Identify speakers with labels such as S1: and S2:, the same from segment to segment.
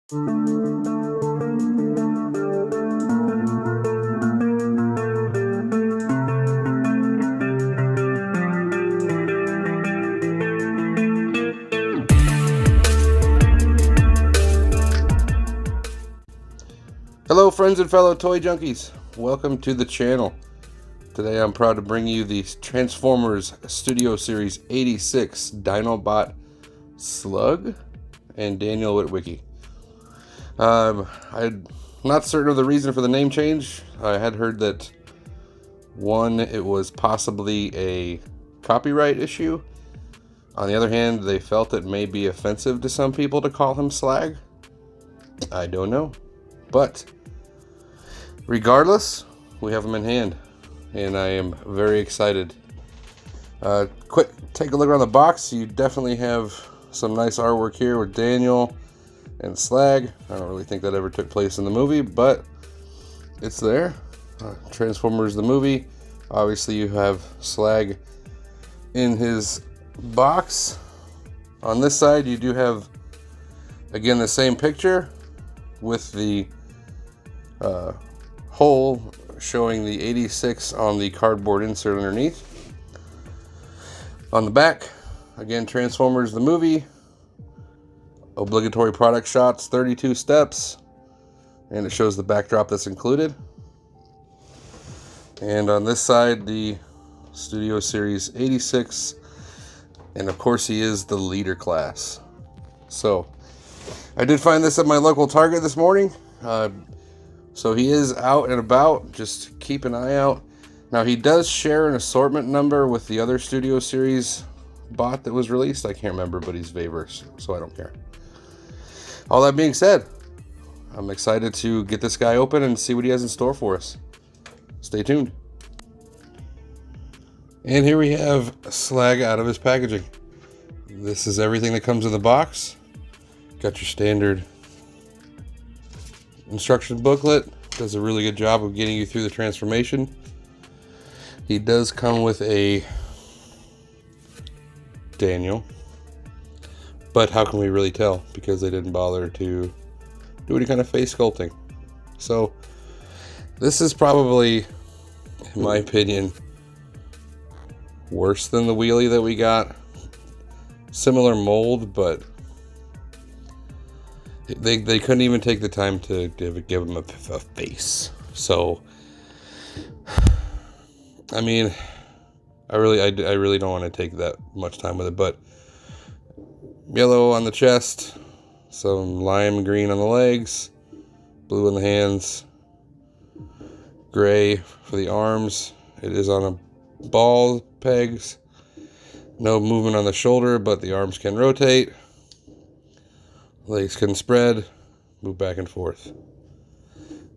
S1: Hello friends and fellow toy junkies, welcome to the channel. Today I'm proud to bring you the Transformers Studio Series 86 Dinobot Slug and Daniel Witwicky. I'm not certain of the reason for the name change. I had heard that one, it was possibly a copyright issue. On the other hand, they felt it may be offensive to some people to call him Slag. I don't know, but regardless, we have them in hand, and I am very excited. Quick, take a look around the box. You definitely have some nice artwork here with Daniel and Slag. I don't really think that ever took place in the movie, but it's there. Transformers the movie. Obviously, you have Slag in his box. On this side, you do have, again, the same picture with the hole showing the 86 on the cardboard insert underneath. On the back, again, Transformers the movie, obligatory product shots, 32 steps, and it shows the backdrop that's included. And on this side, the Studio Series 86, and of course he is the leader class. So I did find this at my local Target this morning. So he is out and about. Just keep an eye out. Now he does share an assortment number with the other Studio Series bot that was released. I can't remember, but he's Vaverse, so I don't care. All that being said, I'm excited to get this guy open and see what he has in store for us. Stay tuned. And here we have Slag out of his packaging. This is everything that comes in the box. Got your standard instruction booklet. Does a really good job of getting you through the transformation. He does come with a Daniel, but how can we really tell? Because they didn't bother to do any kind of face sculpting. So this is probably, in my opinion, worse than the wheelie that we got. Similar mold, but they couldn't even take the time to give him a face. So, I mean, I really don't want to take that much time with it. But yellow on the chest, some lime green on the legs, blue on the hands, gray for the arms. It is on a ball pegs. No movement on the shoulder, but the arms can rotate. Legs can spread, move back and forth.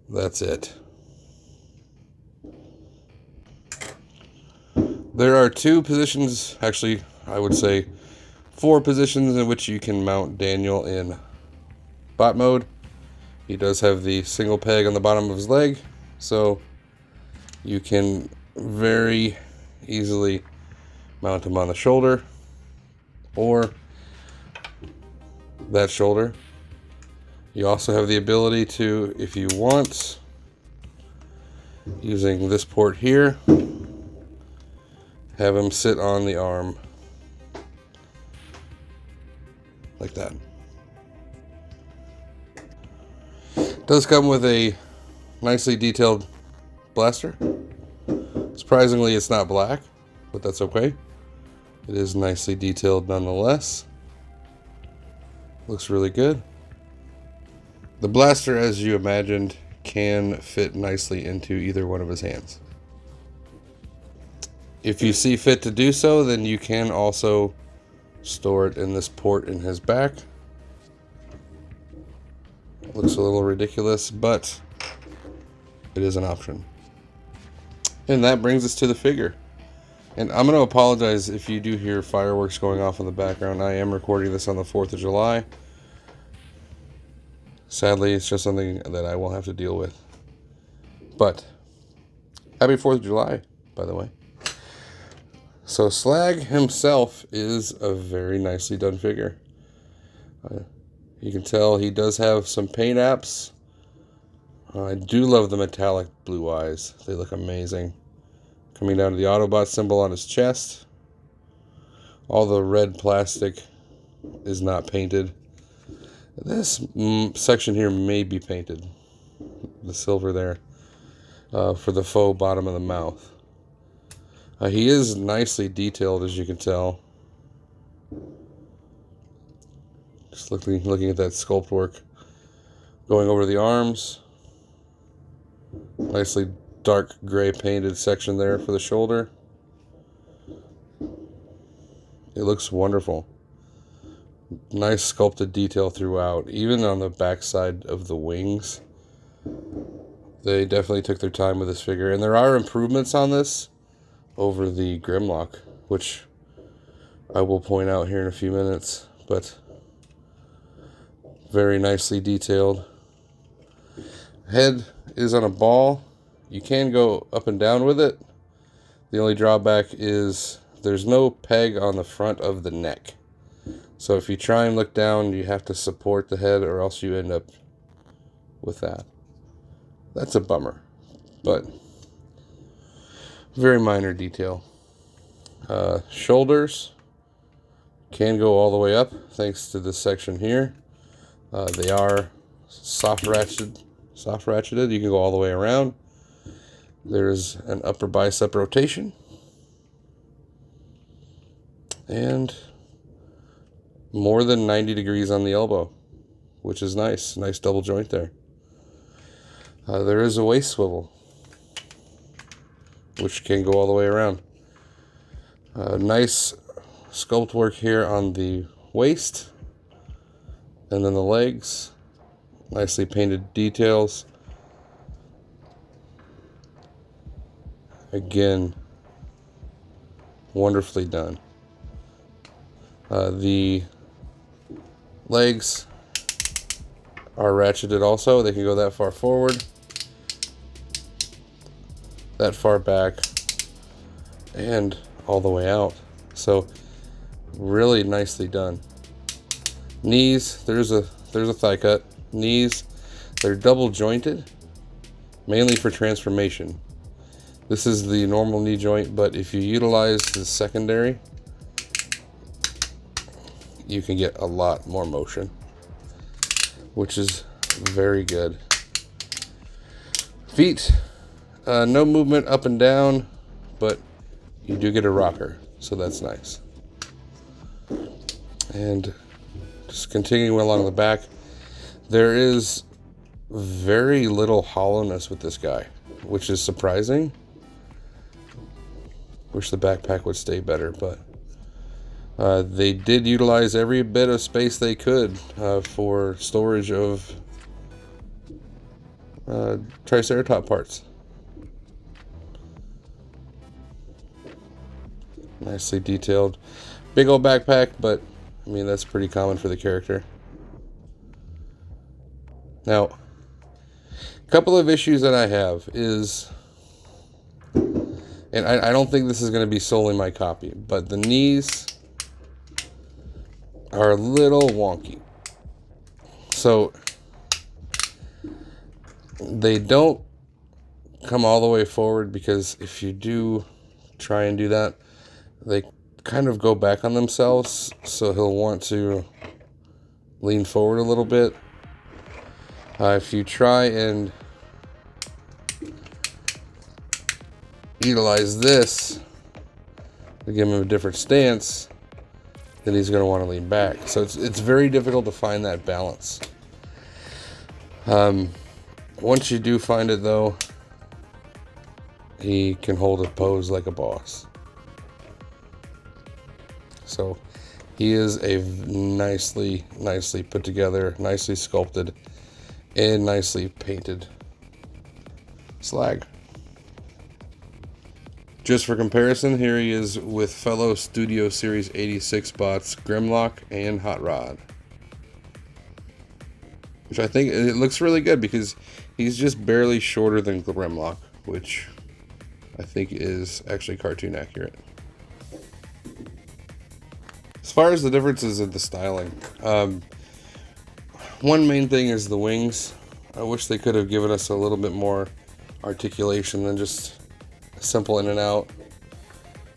S1: That's it. There are two positions, actually, I would say 4 positions in which you can mount Daniel in bot mode. He does have the single peg on the bottom of his leg, so you can very easily mount him on the shoulder or that shoulder. You also have the ability to, if you want, using this port here, have him sit on the arm like that. Does come with a nicely detailed blaster. Surprisingly, it's not black, but that's okay. It is nicely detailed nonetheless. Looks really good. The blaster, as you imagined, can fit nicely into either one of his hands. If you see fit to do so, then you can also store it in this port in his back. Looks a little ridiculous, but it is an option. And that brings us to the figure. And I'm going to apologize if you do hear fireworks going off in the background. I am recording this on the 4th of July. Sadly, it's just something that I will have to deal with. But, happy 4th of July, by the way. So, Slag himself is a very nicely done figure. You can tell he does have some paint apps. I do love the metallic blue eyes. They look amazing. Coming down to the Autobot symbol on his chest. All the red plastic is not painted. This section here may be painted. The silver there. For the faux bottom of the mouth. He is nicely detailed, as you can tell. Just looking at that sculpt work. Going over the arms. Nicely dark gray painted section there for the shoulder. It looks wonderful. Nice sculpted detail throughout, even on the backside of the wings. They definitely took their time with this figure, and there are improvements on this over the Grimlock, which I will point out here in a few minutes, but very nicely detailed. Head is on a ball. You can go up and down with it. The only drawback is there's no peg on the front of the neck. So if you try and look down, you have to support the head, or else you end up with that. That's a bummer, but very minor detail. Shoulders can go all the way up thanks to this section here. They are soft ratcheted. You can go all the way around. There's an upper bicep rotation. And more than 90 degrees on the elbow, which is nice. Nice double joint there. There is a waist swivel, which can go all the way around. Nice sculpt work here on the waist. And then the legs. Nicely painted details. Again, wonderfully done. The legs are ratcheted also. They can go that far forward, that far back, and all the way out. So really nicely done. Knees, there's a thigh cut. Knees, they're double jointed, mainly for transformation. This is the normal knee joint, but if you utilize the secondary, you can get a lot more motion, which is very good. Feet, no movement up and down, but you do get a rocker, so that's nice. And just continuing along the back, there is very little hollowness with this guy, which is surprising. Wish the backpack would stay better, but they did utilize every bit of space they could for storage of Triceratop parts. Nicely detailed. Big old backpack, but I mean, that's pretty common for the character. Now, a couple of issues that I have is, and I don't think this is going to be solely my copy, but the knees are a little wonky. So they don't come all the way forward, because if you do try and do that, they kind of go back on themselves, so he'll want to lean forward a little bit. If you try and utilize this to give him a different stance, then he's going to want to lean back. So it's very difficult to find that balance. Once you do find it, though, he can hold a pose like a boss. So he is a nicely put together, nicely sculpted, and nicely painted Slag. Just for comparison, here he is with fellow Studio Series 86 bots Grimlock and Hot Rod, which I think it looks really good, because he's just barely shorter than Grimlock, which I think is actually cartoon accurate. As far as the differences in the styling, One main thing is the wings. I wish they could have given us a little bit more articulation than just a simple in and out.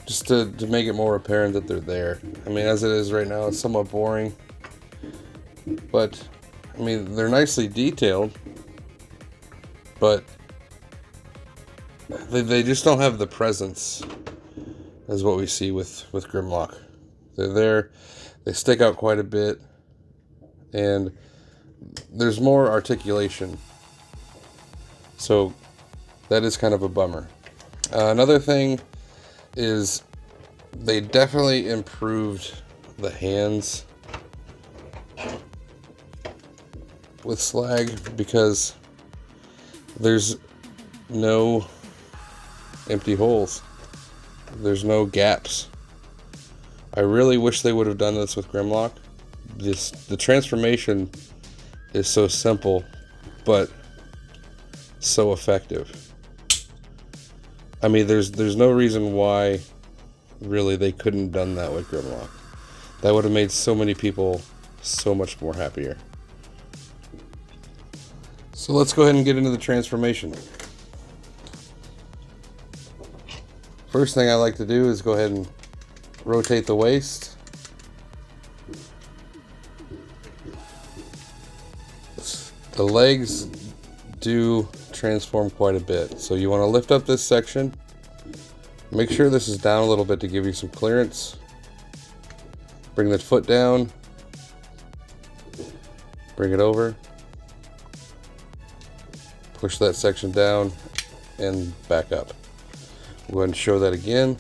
S1: Just to make it more apparent that they're there. I mean, as it is right now, it's somewhat boring. But, I mean, they're nicely detailed. But they just don't have the presence as what we see with Grimlock. They're there. They stick out quite a bit. And there's more articulation. So that is kind of a bummer. Another thing is they definitely improved the hands with Slag, because there's no empty holes. There's no gaps. I really wish they would have done this with Grimlock. The transformation is so simple, but so effective. I mean, there's no reason why, really, they couldn't have done that with Grimlock. That would have made so many people so much more happier. So let's go ahead and get into the transformation. First thing I like to do is go ahead and rotate the waist. The legs do transform quite a bit. So you want to lift up this section. Make sure this is down a little bit to give you some clearance. Bring the foot down. Bring it over. Push that section down and back up. Go ahead and show that again.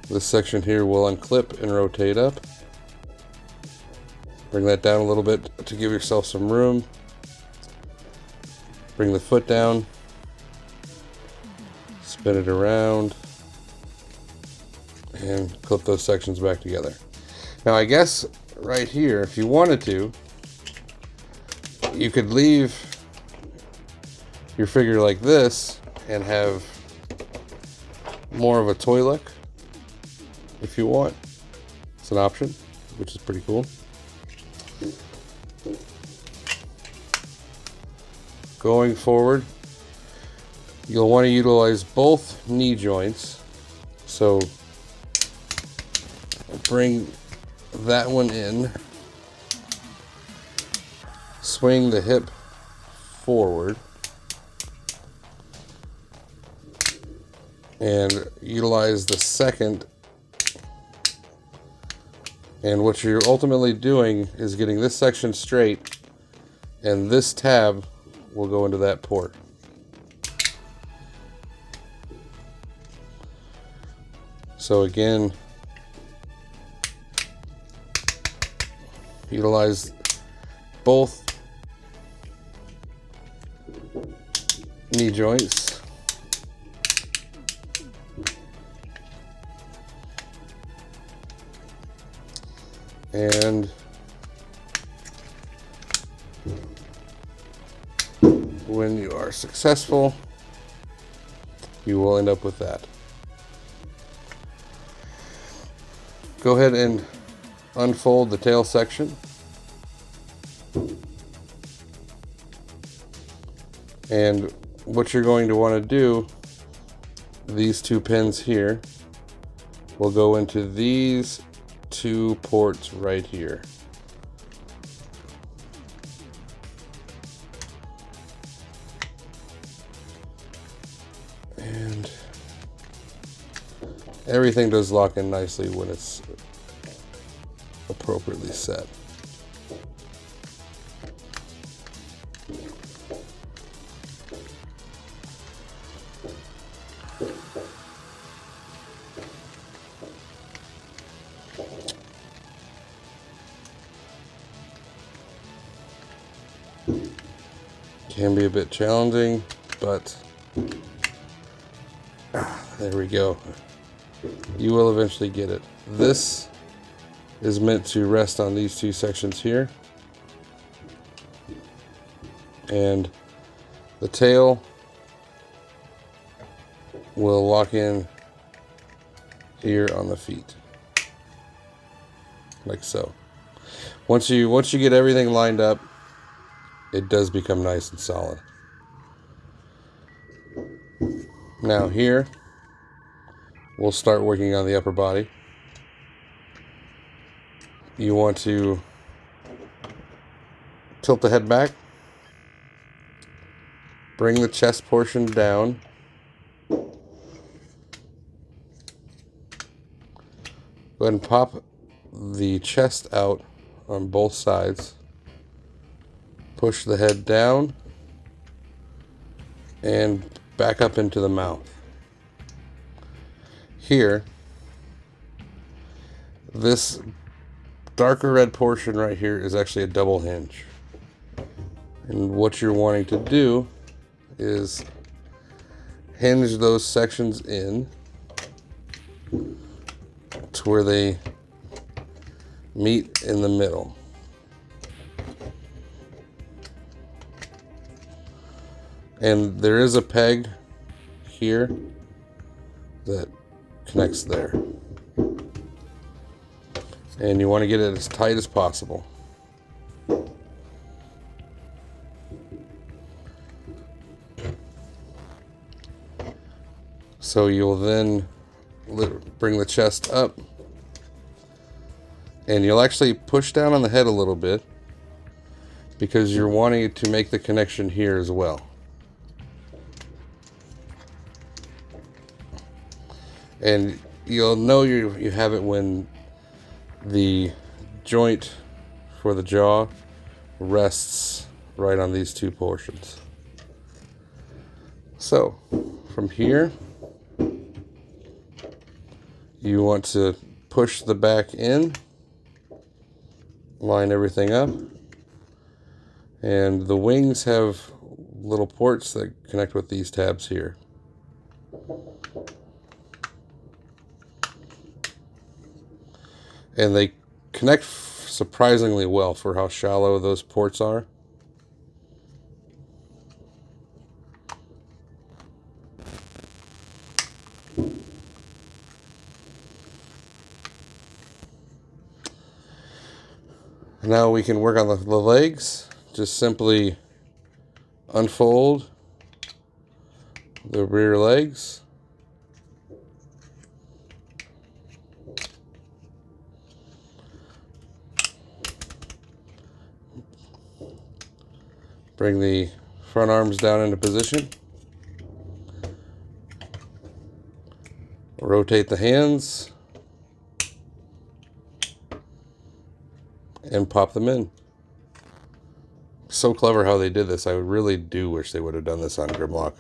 S1: This section here will unclip and rotate up. Bring that down a little bit to give yourself some room. Bring the foot down. Spin it around. And clip those sections back together. Now I guess right here, if you wanted to, you could leave your figure like this and have more of a toy look if you want. It's an option, which is pretty cool. Going forward, you'll want to utilize both knee joints. So bring that one in, swing the hip forward, and utilize the second. And what you're ultimately doing is getting this section straight, and this tab will go into that port. So again, utilize both knee joints. And when you are successful, you will end up with that. Go ahead and unfold the tail section. And what you're going to want to do, these two pins here will go into these two ports right here. And everything does lock in nicely when it's appropriately set. Can be a bit challenging, but there we go. You will eventually get it. This is meant to rest on these two sections here, and the tail will lock in here on the feet, like so. Once you get everything lined up, it does become nice and solid. Now here, we'll start working on the upper body. You want to tilt the head back, bring the chest portion down, go ahead and pop the chest out on both sides, push the head down, and back up into the mouth. Here, this darker red portion right here is actually a double hinge. And what you're wanting to do is hinge those sections in to where they meet in the middle. And there is a peg here that connects there. And you want to get it as tight as possible. So you'll then bring the chest up, and you'll actually push down on the head a little bit because you're wanting to make the connection here as well. And you'll know you have it when the joint for the jaw rests right on these two portions. So from here, you want to push the back in, line everything up, and the wings have little ports that connect with these tabs here. And they connect surprisingly well for how shallow those ports are. Now we can work on the legs. Just simply unfold the rear legs. Bring the front arms down into position. Rotate the hands. And pop them in. So clever how they did this. I really do wish they would have done this on Grimlock.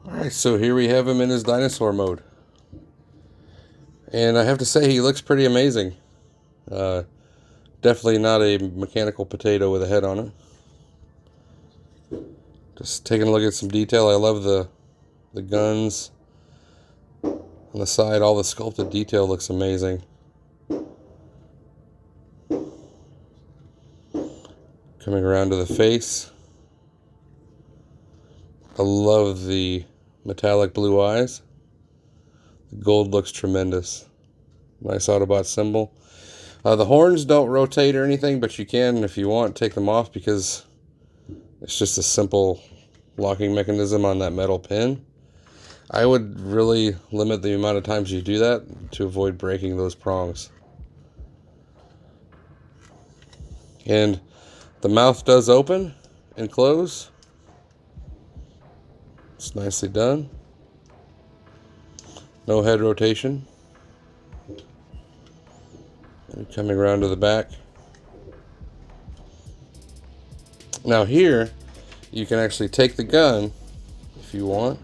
S1: Alright, so here we have him in his dinosaur mode. And I have to say, he looks pretty amazing. Definitely not a mechanical potato with a head on it. Just taking a look at some detail. I love the guns on the side. All the sculpted detail looks amazing. Coming around to the face. I love the metallic blue eyes. The gold looks tremendous. Nice Autobot symbol. The horns don't rotate or anything, but you can, if you want, take them off because it's just a simple locking mechanism on that metal pin. I would really limit the amount of times you do that to avoid breaking those prongs. And the mouth does open and close. It's nicely done. No head rotation. And coming around to the back. Now here, you can actually take the gun if you want.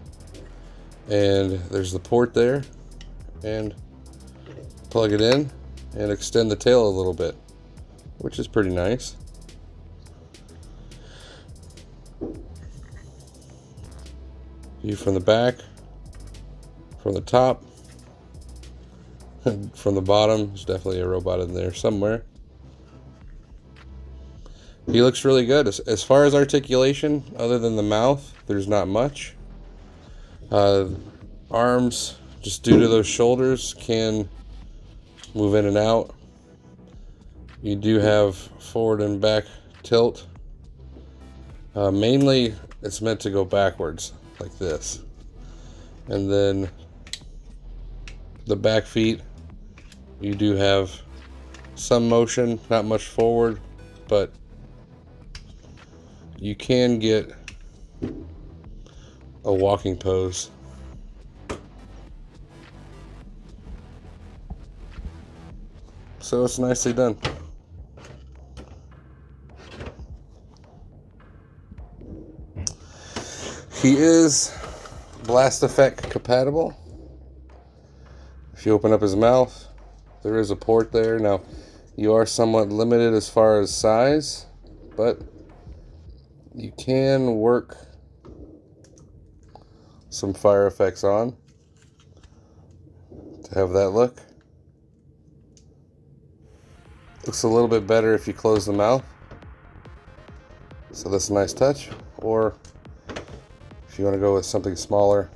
S1: And there's the port there. And plug it in and extend the tail a little bit, which is pretty nice. View from the back, from the top, from the bottom. There's definitely a robot in there somewhere. He looks really good. As far as articulation, other than the mouth, there's not much. Arms, just due to those shoulders, can move in and out. You do have forward and back tilt. Mainly it's meant to go backwards like this, and then the back feet, you do have some motion, not much forward, but you can get a walking pose. So it's nicely done. He is blast effect compatible. If you open up his mouth, there is a port there. Now, you are somewhat limited as far as size, but you can work some fire effects on to have that look. Looks a little bit better if you close the mouth. So that's a nice touch. Or if you want to go with something smaller,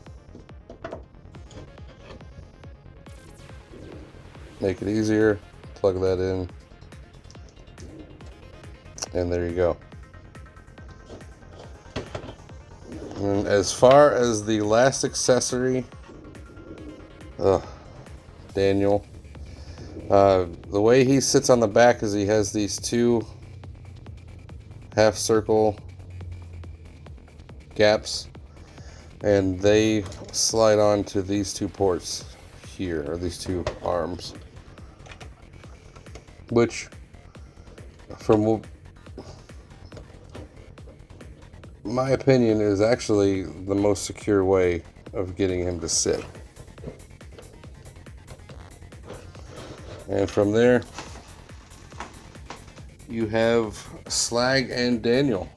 S1: make it easier, plug that in, and there you go. And as far as the last accessory, Daniel, the way he sits on the back is he has these two half circle gaps, and they slide onto these two ports here, or these two arms, which from my opinion is actually the most secure way of getting him to sit. And from there you have Slag and Daniel.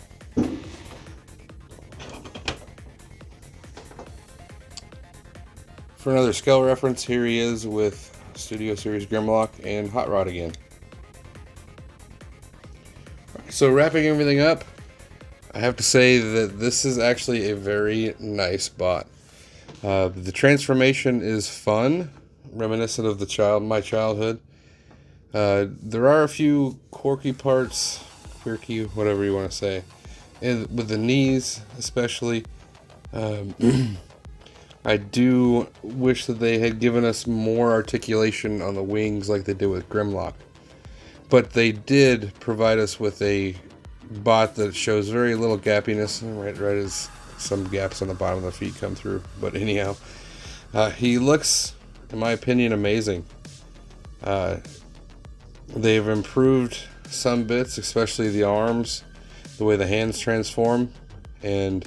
S1: For another scale reference, here he is with Studio Series Grimlock and Hot Rod again. So wrapping everything up, I have to say that this is actually a very nice bot. The transformation is fun, reminiscent of my childhood. There are a few quirky parts, whatever you want to say, and with the knees especially. I do wish that they had given us more articulation on the wings like they did with Grimlock. But they did provide us with a bot that shows very little gappiness, right as some gaps on the bottom of the feet come through. But anyhow, he looks, in my opinion, amazing. They've improved some bits, especially the arms, the way the hands transform, and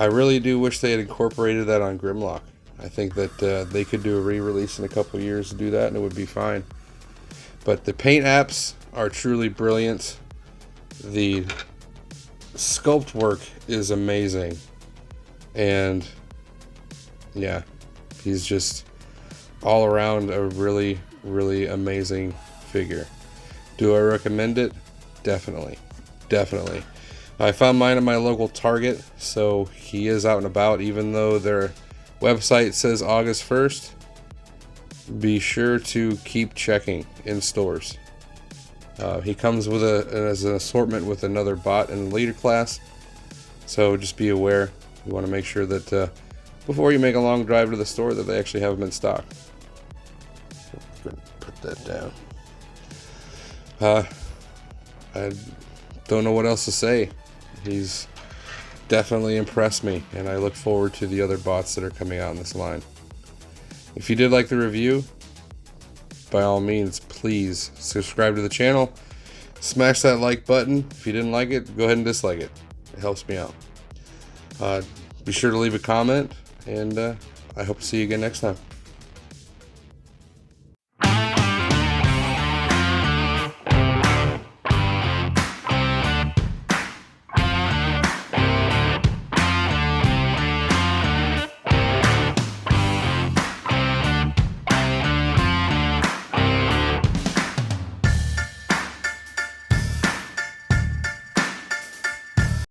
S1: I really do wish they had incorporated that on Grimlock. I think that they could do a re-release in a couple years to do that, and it would be fine. But the paint apps are truly brilliant. The sculpt work is amazing. And yeah, he's just all around a really, really amazing figure. Do I recommend it? Definitely. Definitely. I found mine at my local Target, so he is out and about, even though their website says August 1st. Be sure to keep checking in stores. He comes with as an assortment with another bot in the leader class, so just be aware. You want to make sure that before you make a long drive to the store that they actually have them in stock. Put that down. I don't know what else to say. He's definitely impressed me, and I look forward to the other bots that are coming out in this line. If you did like the review, by all means, please subscribe to the channel. Smash that like button. If you didn't like it, go ahead and dislike it. It helps me out. Be sure to leave a comment, and I hope to see you again next time.